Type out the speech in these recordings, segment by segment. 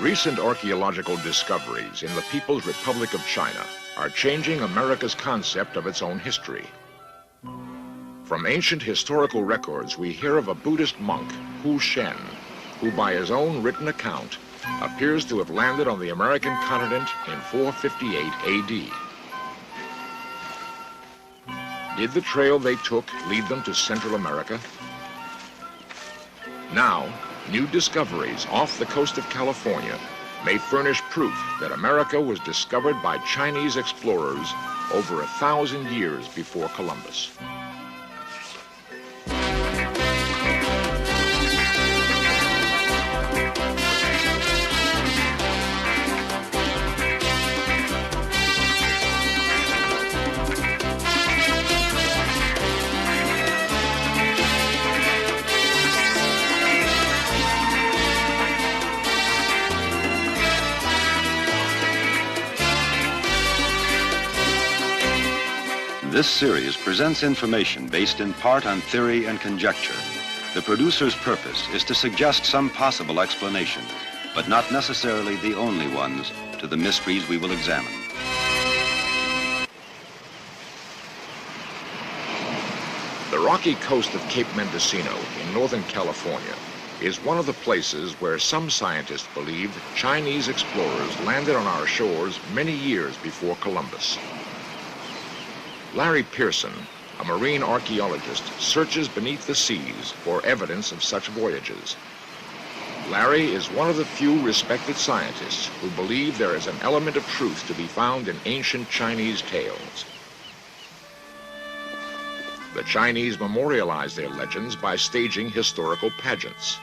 Recent archaeological discoveries in the People's Republic of China are changing America's concept of its own history. From ancient historical records, we hear of a Buddhist monk, Hu Shen, who by his own written account appears to have landed on the American continent in 458 AD. Did the trail they took lead them to Central America? Now, new discoveries off the coast of California may furnish proof that America was discovered by Chinese explorers over 1,000 years before Columbus. This series presents information based in part on theory and conjecture. The producer's purpose is to suggest some possible explanations, but not necessarily the only ones, to the mysteries we will examine. The rocky coast of Cape Mendocino in Northern California is one of the places where some scientists believe Chinese explorers landed on our shores many years before Columbus. Larry Pearson, a marine archaeologist, searches beneath the seas for evidence of such voyages. Larry is one of the few respected scientists who believe there is an element of truth to be found in ancient Chinese tales. The Chinese memorialize their legends by staging historical pageants.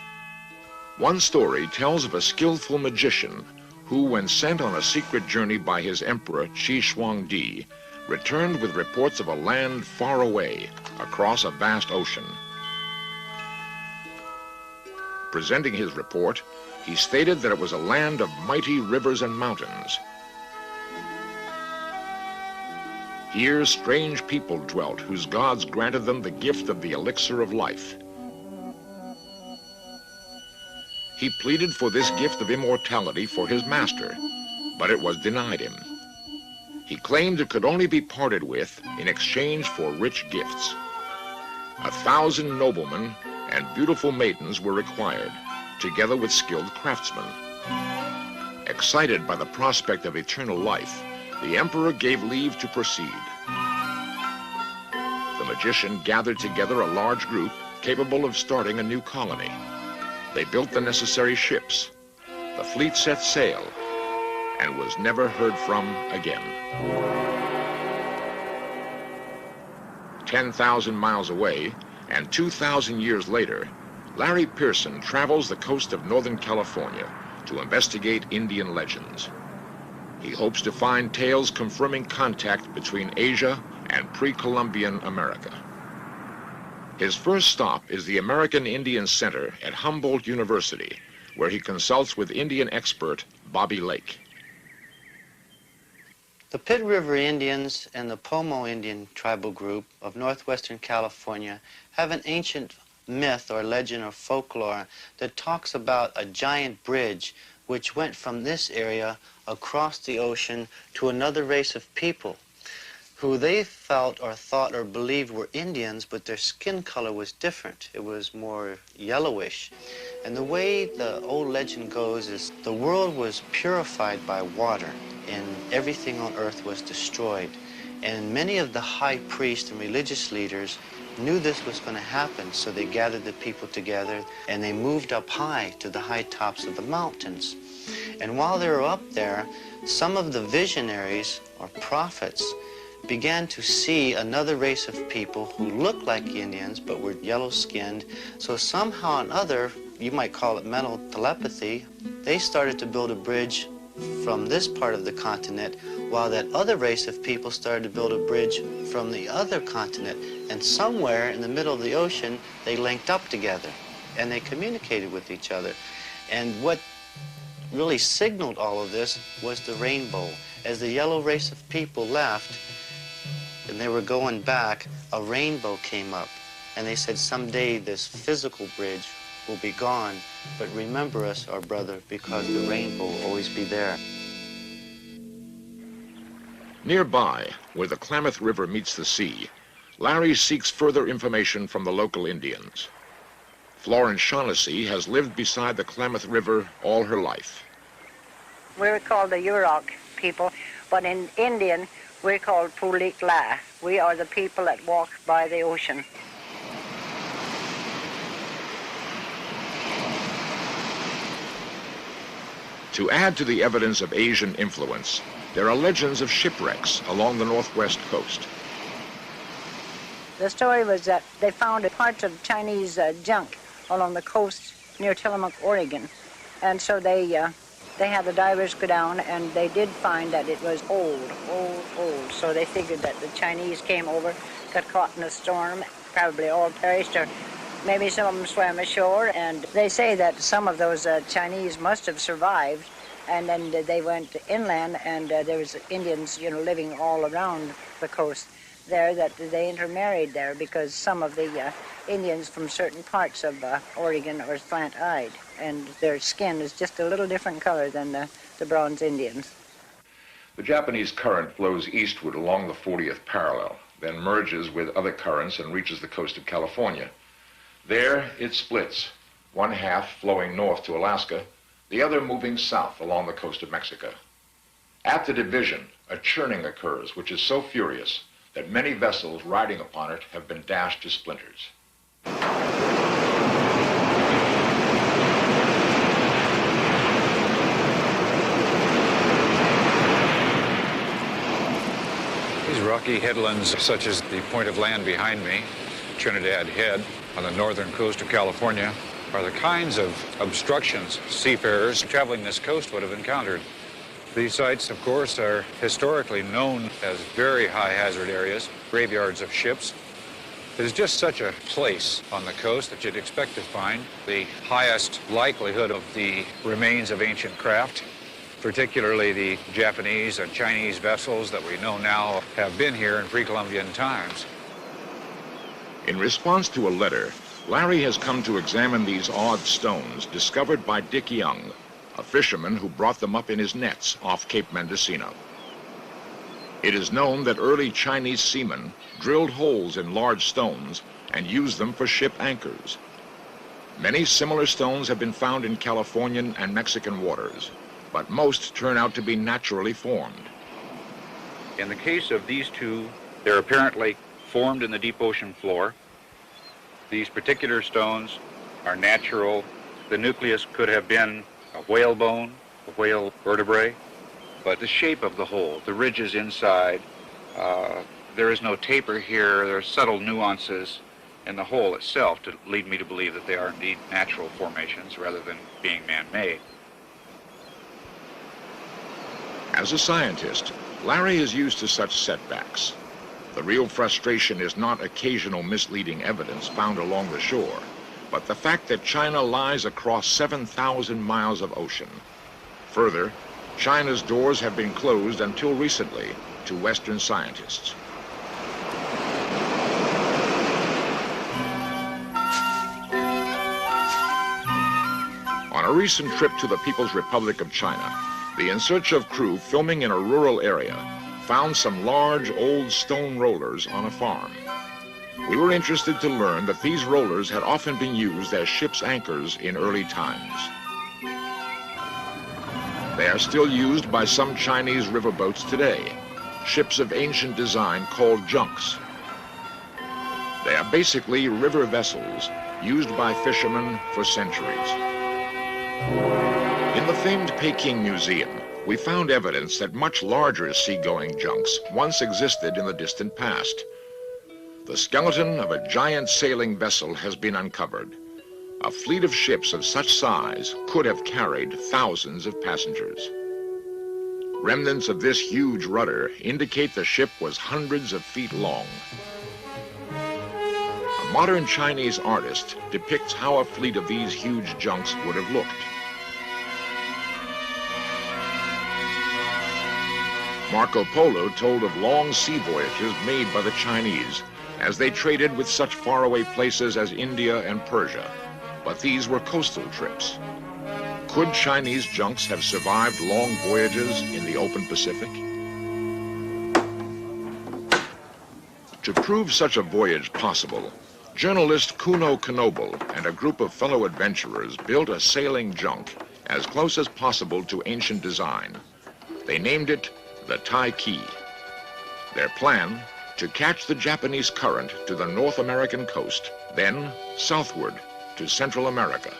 One story tells of a skillful magician who, when sent on a secret journey by his emperor Qi Huangdi, returned with reports of a land far away across a vast ocean. Presenting his report, he stated that it was a land of mighty rivers and mountains. Here, strange people dwelt whose gods granted them the gift of the elixir of life. He pleaded for this gift of immortality for his master, but it was denied him. He claimed it could only be parted with in exchange for rich gifts. 1,000 noblemen and beautiful maidens were required, together with skilled craftsmen. Excited by the prospect of eternal life, the emperor gave leave to proceed. The magician gathered together a large group capable of starting a new colony. They built the necessary ships. The fleet set sail and was never heard from again. 10,000 miles away, and 2,000 years later, Larry Pearson travels the coast of Northern California to investigate Indian legends. He hopes to find tales confirming contact between Asia and pre-Columbian America. His first stop is the American Indian Center at Humboldt University, where he consults with Indian expert Bobby Lake. The Pit River Indians and the Pomo Indian tribal group of northwestern California have an ancient myth or legend or folklore that talks about a giant bridge which went from this area across the ocean to another race of people who they felt or thought or believed were Indians, but their skin color was different. It was more yellowish. And the way the old legend goes is the world was purified by water, and everything on earth was destroyed. And many of the high priests and religious leaders knew this was going to happen, so they gathered the people together and they moved up high to the high tops of the mountains. And while they were up there, some of the visionaries or prophets began to see another race of people who looked like Indians but were yellow-skinned. So somehow or other, you might call it mental telepathy, they started to build a bridge from this part of the continent, while that other race of people started to build a bridge from the other continent. And somewhere in the middle of the ocean, they linked up together and they communicated with each other. And what really signaled all of this was the rainbow. As the yellow race of people left and they were going back, a rainbow came up. And they said someday this physical bridge will be gone, but remember us, our brother, because the rainbow will always be there. Nearby, where the Klamath River meets the sea, Larry seeks further information from the local Indians. Florence Shaughnessy has lived beside the Klamath River all her life. We're called the Yurok people, but in Indian, we're called Pulik La. We are the people that walk by the ocean. To add to the evidence of Asian influence, there are legends of shipwrecks along the northwest coast. The story was that they found parts of Chinese junk along the coast near Tillamook, Oregon. And so they had the divers go down, and they did find that it was old. So they figured that the Chinese came over, got caught in a storm, probably all perished, or maybe some of them swam ashore. And they say that some of those Chinese must have survived, and then they went inland, and there was Indians, living all around the coast there, that they intermarried there, because some of the Indians from certain parts of Oregon are slant-eyed, and their skin is just a little different color than the Bronze Indians. The Japanese current flows eastward along the 40th parallel, then merges with other currents and reaches the coast of California. There it splits, one half flowing north to Alaska, the other moving south along the coast of Mexico. At the division, a churning occurs, which is so furious that many vessels riding upon it have been dashed to splinters. These rocky headlands, such as the point of land behind me, Trinidad Head, on the northern coast of California, are the kinds of obstructions seafarers traveling this coast would have encountered. These sites, of course, are historically known as very high hazard areas, graveyards of ships. It is just such a place on the coast that you'd expect to find the highest likelihood of the remains of ancient craft, particularly the Japanese and Chinese vessels that we know now have been here in pre-Columbian times. In response to a letter, Larry has come to examine these odd stones discovered by Dick Young, a fisherman who brought them up in his nets off Cape Mendocino. It is known that early Chinese seamen drilled holes in large stones and used them for ship anchors. Many similar stones have been found in Californian and Mexican waters, but most turn out to be naturally formed. In the case of these two, they're apparently formed in the deep ocean floor. These particular stones are natural. The nucleus could have been a whale bone, a whale vertebrae, but the shape of the hole, the ridges inside, there is no taper here. There are subtle nuances in the hole itself to lead me to believe that they are indeed natural formations rather than being man-made. As a scientist, Larry is used to such setbacks. The real frustration is not occasional misleading evidence found along the shore, but the fact that China lies across 7,000 miles of ocean. Further, China's doors have been closed until recently to Western scientists. On a recent trip to the People's Republic of China, the In Search Of crew filming in a rural area found some large old stone rollers on a farm. We were interested to learn that these rollers had often been used as ship's anchors in early times. They are still used by some Chinese riverboats today, ships of ancient design called junks. They are basically river vessels used by fishermen for centuries. In the famed Peking Museum, we found evidence that much larger seagoing junks once existed in the distant past. The skeleton of a giant sailing vessel has been uncovered. A fleet of ships of such size could have carried thousands of passengers. Remnants of this huge rudder indicate the ship was hundreds of feet long. A modern Chinese artist depicts how a fleet of these huge junks would have looked. Marco Polo told of long sea voyages made by the Chinese as they traded with such faraway places as India and Persia. but these were coastal trips. Could Chinese junks have survived long voyages in the open Pacific? To prove such a voyage possible, journalist Kuno Knoebel and a group of fellow adventurers built a sailing junk as close as possible to ancient design. They named it the Taiki. Their plan, to catch the Japanese current to the North American coast, then southward to Central America.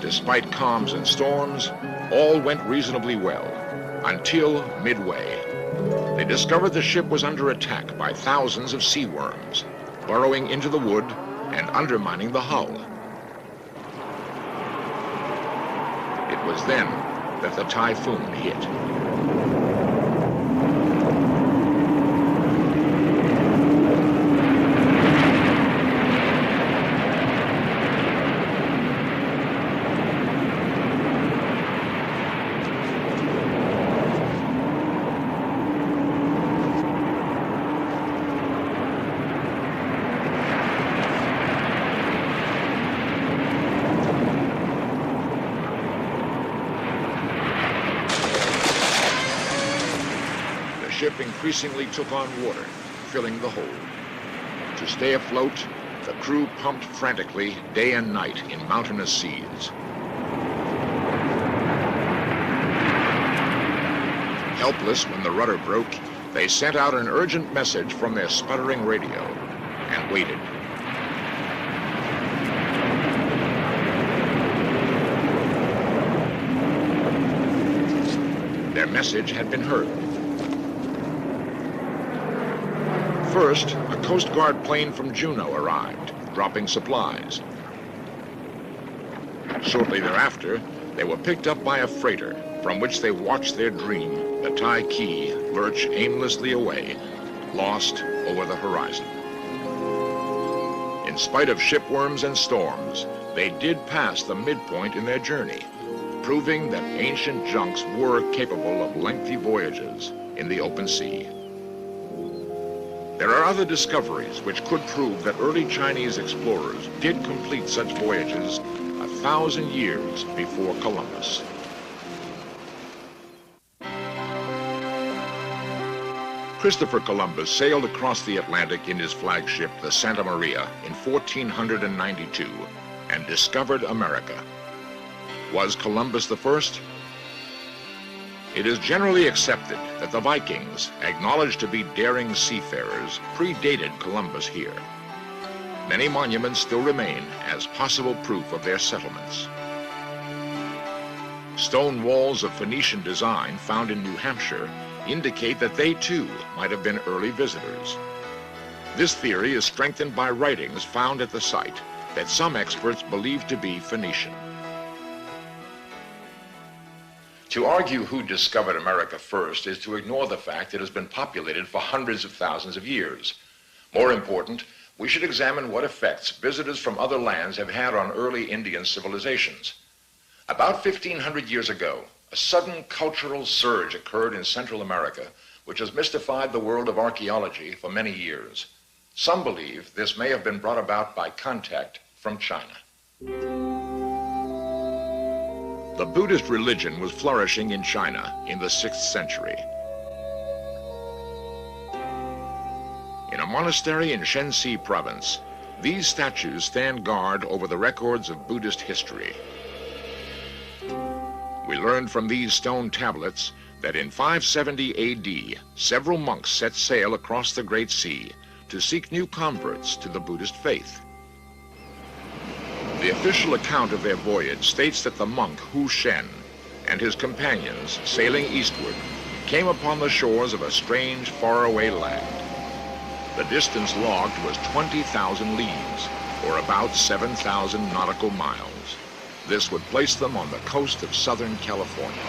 Despite calms and storms, all went reasonably well, until midway. They discovered the ship was under attack by thousands of sea worms, burrowing into the wood and undermining the hull. It was then that the typhoon hit. The ship increasingly took on water, filling the hold. To stay afloat, the crew pumped frantically day and night in mountainous seas. Helpless when the rudder broke, they sent out an urgent message from their sputtering radio and waited. Their message had been heard. First, a Coast Guard plane from Juneau arrived, dropping supplies. Shortly thereafter, they were picked up by a freighter from which they watched their dream, the Taiki, lurch aimlessly away, lost over the horizon. In spite of shipworms and storms, they did pass the midpoint in their journey, proving that ancient junks were capable of lengthy voyages in the open sea. There are other discoveries which could prove that early Chinese explorers did complete such voyages 1,000 years before Columbus. Christopher Columbus sailed across the Atlantic in his flagship, the Santa Maria, in 1492 and discovered America. Was Columbus the first? It is generally accepted that the Vikings, acknowledged to be daring seafarers, predated Columbus here. Many monuments still remain as possible proof of their settlements. Stone walls of Phoenician design found in New Hampshire indicate that they too might have been early visitors. This theory is strengthened by writings found at the site that some experts believe to be Phoenician. To argue who discovered America first is to ignore the fact it has been populated for hundreds of thousands of years. More important, we should examine what effects visitors from other lands have had on early Indian civilizations. About 1,500 years ago, a sudden cultural surge occurred in Central America, which has mystified the world of archaeology for many years. Some believe this may have been brought about by contact from China. The Buddhist religion was flourishing in China in the 6th century. In a monastery in Shenxi province, these statues stand guard over the records of Buddhist history. We learned from these stone tablets that in 570 AD, several monks set sail across the Great Sea to seek new converts to the Buddhist faith. The official account of their voyage states that the monk Hu Shen and his companions, sailing eastward, came upon the shores of a strange, faraway land. The distance logged was 20,000 leagues, or about 7,000 nautical miles. This would place them on the coast of Southern California.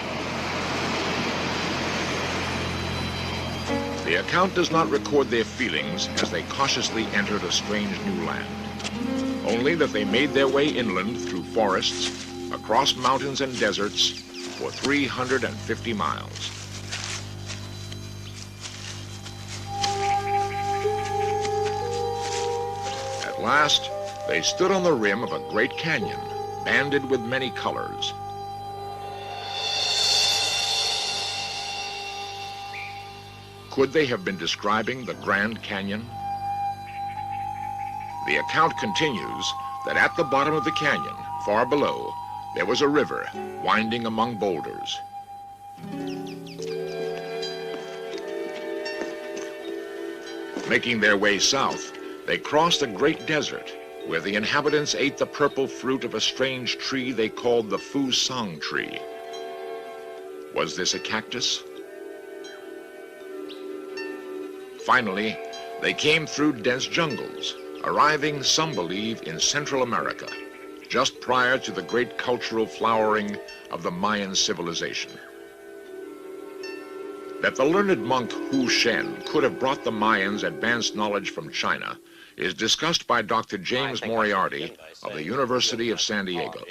The account does not record their feelings as they cautiously entered a strange new land. Only that they made their way inland through forests, across mountains and deserts for 350 miles. At last, They stood on the rim of a great canyon, banded with many colors. Could they have been describing the Grand Canyon? The account continues that at the bottom of the canyon, far below, there was a river winding among boulders. Making their way south, they crossed a great desert where the inhabitants ate the purple fruit of a strange tree they called the Fu Song tree. Was this a cactus? Finally, they came through dense jungles, arriving, some believe, in Central America, just prior to the great cultural flowering of the Mayan civilization. That the learned monk Hu Shen could have brought the Mayans advanced knowledge from China is discussed by Dr. James Moriarty of the University of San Diego.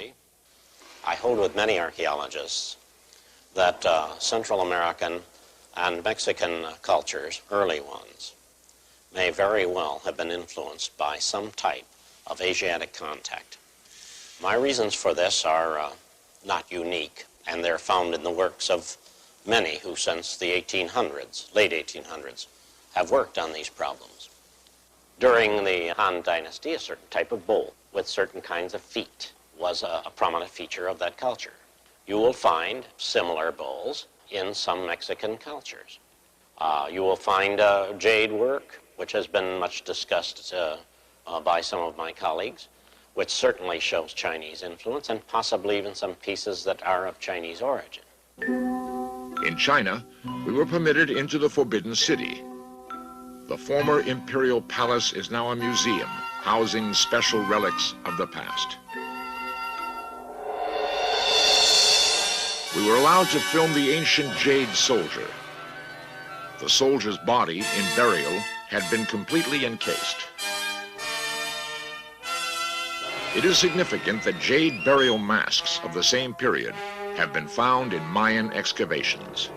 I hold with many archaeologists that Central American and Mexican cultures, early ones, may very well have been influenced by some type of Asiatic contact. My reasons for this are not unique, and they're found in the works of many who since the 1800s, late 1800s, have worked on these problems. During the Han Dynasty, a certain type of bowl with certain kinds of feet was a prominent feature of that culture. You will find similar bowls in some Mexican cultures. You will find jade work, which has been much discussed by some of my colleagues, which certainly shows Chinese influence, and possibly even some pieces that are of Chinese origin. In China, we were permitted into the Forbidden City. The former imperial palace is now a museum, housing special relics of the past. We were allowed to film the ancient jade soldier. The soldier's body, in burial, had been completely encased. It is significant that jade burial masks of the same period have been found in Mayan excavations.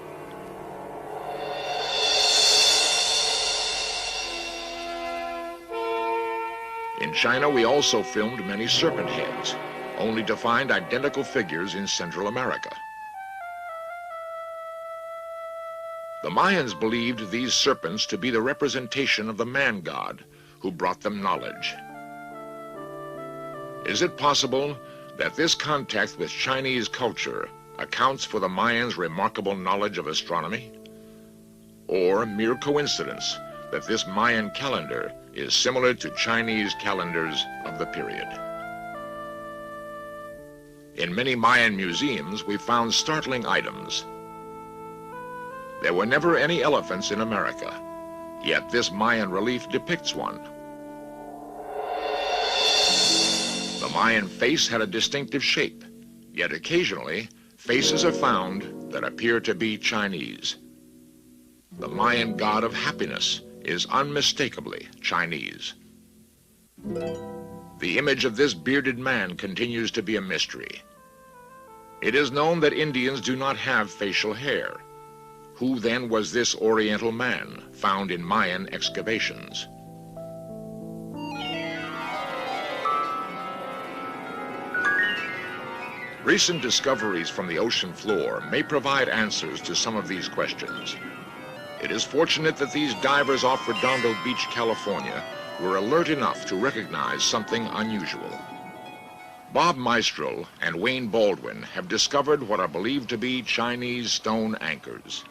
In China, we also filmed many serpent heads, only to find identical figures in Central America. The Mayans believed these serpents to be the representation of the man god who brought them knowledge. Is it possible that this contact with Chinese culture accounts for the Mayans' remarkable knowledge of astronomy? Or mere coincidence that this Mayan calendar is similar to Chinese calendars of the period? In many Mayan museums, we found startling items. There were never any elephants in America, yet this Mayan relief depicts one. The Mayan face had a distinctive shape, yet occasionally faces are found that appear to be Chinese. The Mayan god of happiness is unmistakably Chinese. The image of this bearded man continues to be a mystery. It is known that Indians do not have facial hair. Who then was this Oriental man found in Mayan excavations? Recent discoveries from the ocean floor may provide answers to some of these questions. It is fortunate that these divers off Redondo Beach, California, were alert enough to recognize something unusual. Bob Maestro and Wayne Baldwin have discovered what are believed to be Chinese stone anchors.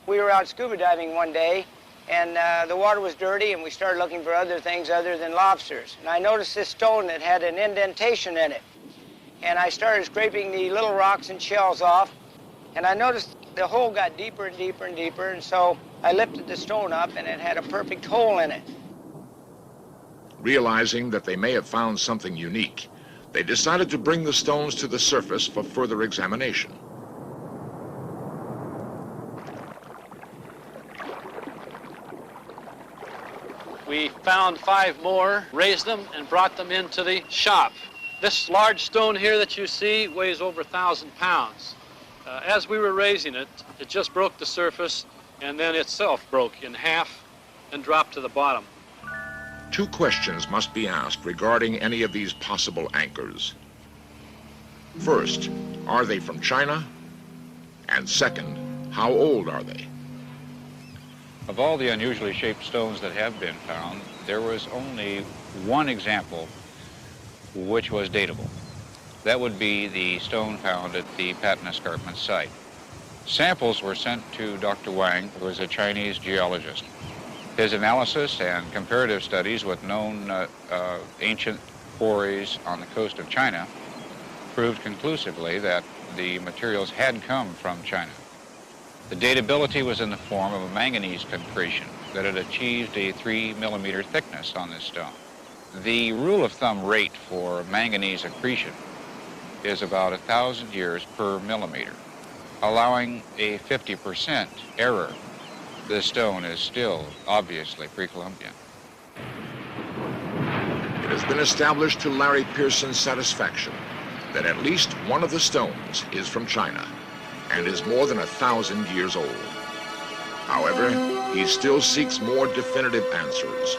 We were out scuba diving one day, and the water was dirty, and we started looking for other things other than lobsters. And I noticed this stone that had an indentation in it. And I started scraping the little rocks and shells off, and I noticed the hole got deeper and deeper and deeper, and so I lifted the stone up, and it had a perfect hole in it. Realizing that they may have found something unique, they decided to bring the stones to the surface for further examination. We found 5 more, raised them, and brought them into the shop. This large stone here that you see weighs over 1,000 pounds. As we were raising it, it just broke the surface, and then itself broke in half and dropped to the bottom. two questions must be asked regarding any of these possible anchors. First, are they from China? And second, how old are they? Of all the unusually shaped stones that have been found, there was only one example which was datable. That would be the stone found at the Patton Escarpment site. Samples were sent to Dr. Wang, who was a Chinese geologist. His analysis and comparative studies with known ancient quarries on the coast of China proved conclusively that the materials had come from China. The datability was in the form of a manganese concretion that had achieved a 3-millimeter thickness on this stone. The rule of thumb rate for manganese accretion is about 1,000 years per millimeter, allowing a 50% error. This stone is still obviously pre-Columbian. It has been established to Larry Pearson's satisfaction that at least one of the stones is from China and is more than 1,000 years old. However, he still seeks more definitive answers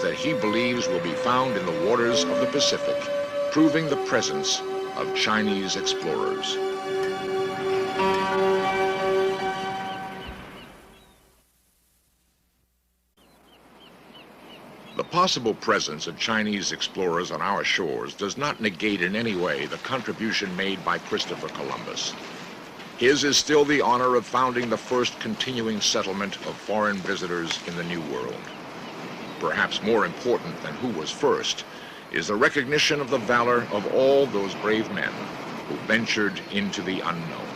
that he believes will be found in the waters of the Pacific, proving the presence of Chinese explorers. The possible presence of Chinese explorers on our shores does not negate in any way the contribution made by Christopher Columbus. His is still the honor of founding the first continuing settlement of foreign visitors in the New World. Perhaps more important than who was first is the recognition of the valor of all those brave men who ventured into the unknown.